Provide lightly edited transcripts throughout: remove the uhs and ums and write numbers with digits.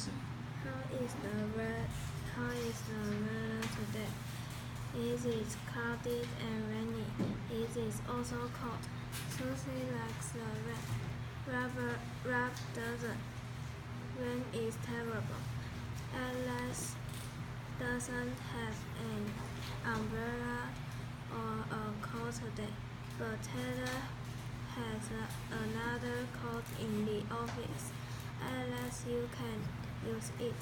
声。How is the weather today? It is cloudy and rainy. It is also cold. Susie likes the rain. Ralph doesn't. Rain is terrible. Alice doesn't have an umbrella or a coat today, but Taylor has another coat in the office. Alice, you can use it.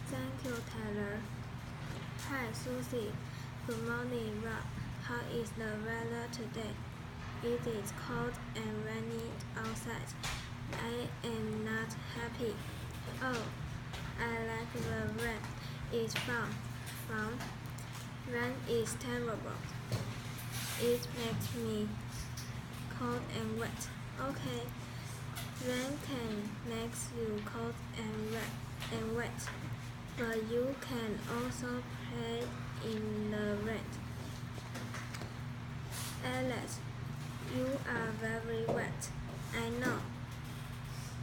Thank you, Taylor. Hi, Susie. Good morning, Rob. How is the weather today? It is cold and rainy outside. I am not happy. Oh, I like the rain. It's fun. Rain is terrible. It makes me cold and wet. Okay, rain can make you cold and wet, but you can also play in the rain. Alice, you are very wet. I know.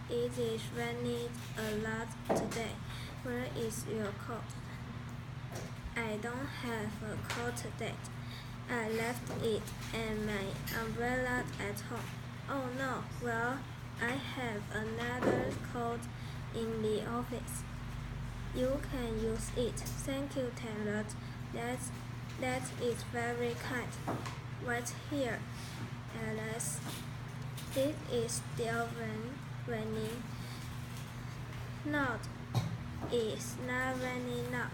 It is raining a lot today. Where is your coat? I don't have a coat today. I left it and my umbrella at home. Oh no, well, I have another coat in the office. You can use it. Thank you, Taylor. That is very kind. Wait here, Alice. It is still raining. No, it's not raining now,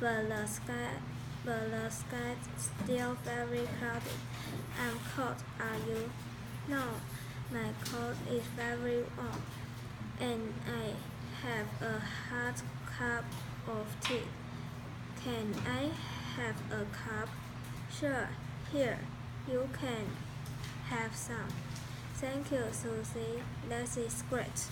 but the sky is still very cloudy. I'm cold, are you? No, my coat is very warm, and I have a hot cup of tea. Can I have a cup? Sure, here, you can have some. Thank you, Susie. That is great.